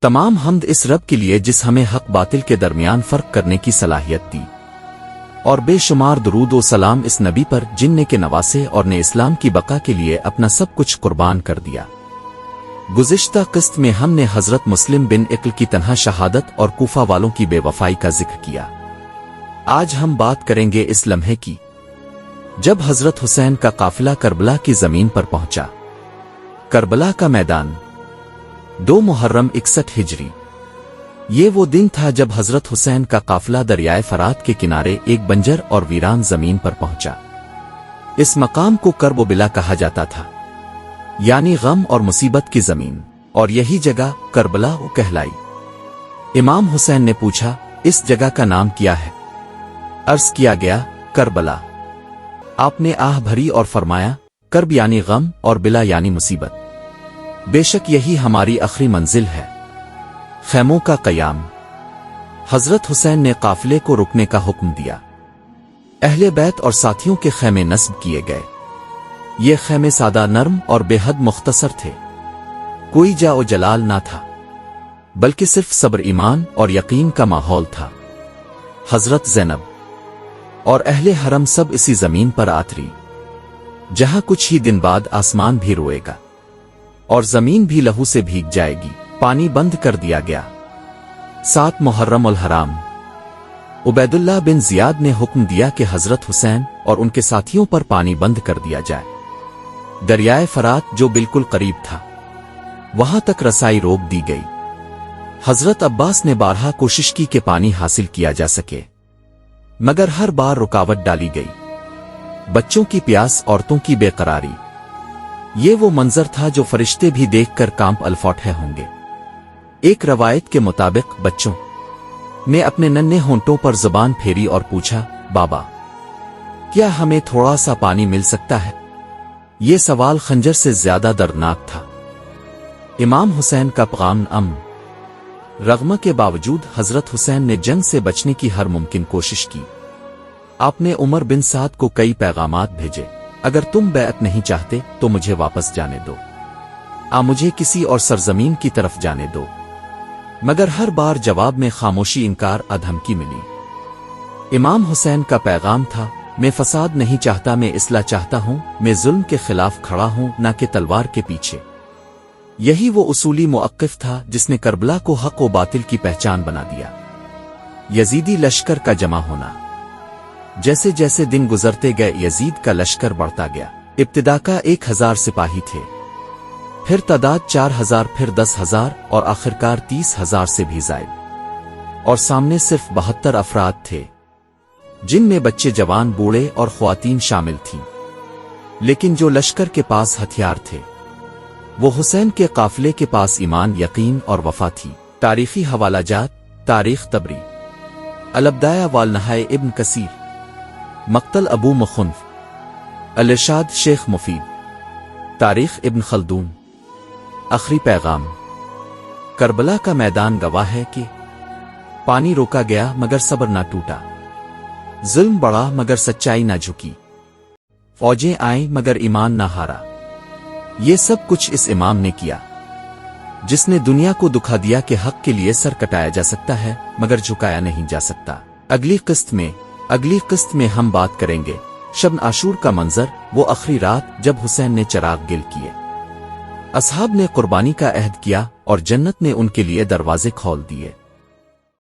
تمام حمد اس رب کے لیے جس ہمیں حق باطل کے درمیان فرق کرنے کی صلاحیت دی، اور بے شمار درود و سلام اس نبی پر جن نے کے نواسے اور نے اسلام کی بقا کے لیے اپنا سب کچھ قربان کر دیا۔ گزشتہ قسط میں ہم نے حضرت مسلم بن عقل کی تنہا شہادت اور کوفہ والوں کی بے وفائی کا ذکر کیا۔ آج ہم بات کریں گے اس لمحے کی جب حضرت حسین کا قافلہ کربلا کی زمین پر پہنچا۔ کربلا کا میدان 2 محرم 61 ہجری۔ یہ وہ دن تھا جب حضرت حسین کا قافلہ دریائے فرات کے کنارے ایک بنجر اور ویران زمین پر پہنچا۔ اس مقام کو کرب و بلا کہا جاتا تھا، یعنی غم اور مصیبت کی زمین، اور یہی جگہ کربلا کہلائی۔ امام حسین نے پوچھا، اس جگہ کا نام کیا ہے؟ عرض کیا گیا، کربلا۔ آپ نے آہ بھری اور فرمایا، کرب یعنی غم اور بلا یعنی مصیبت۔ بے شک یہی ہماری آخری منزل ہے۔ خیموں کا قیام۔ حضرت حسین نے قافلے کو رکنے کا حکم دیا۔ اہل بیت اور ساتھیوں کے خیمے نصب کیے گئے۔ یہ خیمے سادہ، نرم اور بے حد مختصر تھے۔ کوئی جا و جلال نہ تھا، بلکہ صرف صبر، ایمان اور یقین کا ماحول تھا۔ حضرت زینب اور اہل حرم سب اسی زمین پر آتری، جہاں کچھ ہی دن بعد آسمان بھی روئے گا اور زمین بھی لہو سے بھیگ جائے گی۔ پانی بند کر دیا گیا۔ 7 محرم الحرام۔ عبید اللہ بن زیاد نے حکم دیا کہ حضرت حسین اور ان کے ساتھیوں پر پانی بند کر دیا جائے۔ دریائے فرات جو بالکل قریب تھا، وہاں تک رسائی روک دی گئی۔ حضرت عباس نے بارہا کوشش کی کہ پانی حاصل کیا جا سکے، مگر ہر بار رکاوٹ ڈالی گئی۔ بچوں کی پیاس، عورتوں کی بے قراری، یہ وہ منظر تھا جو فرشتے بھی دیکھ کر کانپ الفوٹے ہوں گے۔ ایک روایت کے مطابق بچوں نے اپنے ننھے ہونٹوں پر زبان پھیری اور پوچھا، بابا کیا ہمیں تھوڑا سا پانی مل سکتا ہے؟ یہ سوال خنجر سے زیادہ دردناک تھا۔ امام حسین کا پیغام رغم کے باوجود حضرت حسین نے جنگ سے بچنے کی ہر ممکن کوشش کی۔ آپ نے عمر بن سعد کو کئی پیغامات بھیجے، اگر تم بیعت نہیں چاہتے تو مجھے واپس جانے دو، مجھے کسی اور سرزمین کی طرف جانے دو، مگر ہر بار جواب میں خاموشی، انکار، دھمکی ملی۔ امام حسین کا پیغام تھا، میں فساد نہیں چاہتا، میں اصلاح چاہتا ہوں، میں ظلم کے خلاف کھڑا ہوں، نہ کہ تلوار کے پیچھے۔ یہی وہ اصولی موقف تھا جس نے کربلا کو حق و باطل کی پہچان بنا دیا۔ یزیدی لشکر کا جمع ہونا۔ جیسے جیسے دن گزرتے گئے یزید کا لشکر بڑھتا گیا۔ ابتدا کا 1000 سپاہی تھے، پھر تعداد 4000، پھر 10,000 اور آخرکار 30,000 سے بھی زائد، اور سامنے صرف 72 افراد تھے، جن میں بچے، جوان، بوڑھے اور خواتین شامل تھیں۔ لیکن جو لشکر کے پاس ہتھیار تھے، وہ حسین کے قافلے کے پاس ایمان، یقین اور وفا تھی۔ تاریخی حوالہ جات: تاریخ طبری، البدایہ والنہایہ ابن کثیر، مقتل ابو مخنف، الارشاد شیخ مفید، تاریخ ابن خلدون۔ آخری پیغام۔ کربلا کا میدان گواہ ہے کہ پانی روکا گیا مگر صبر نہ ٹوٹا، ظلم بڑھا مگر سچائی نہ جھکی، فوجیں آئیں مگر ایمان نہ ہارا۔ یہ سب کچھ اس امام نے کیا جس نے دنیا کو دکھا دیا کہ حق کے لیے سر کٹایا جا سکتا ہے مگر جھکایا نہیں جا سکتا۔ اگلی قسط میں ہم بات کریں گے شب عاشور کا منظر، وہ آخری رات جب حسین نے چراغ گل کیے، اصحاب نے قربانی کا عہد کیا اور جنت نے ان کے لیے دروازے کھول دیے۔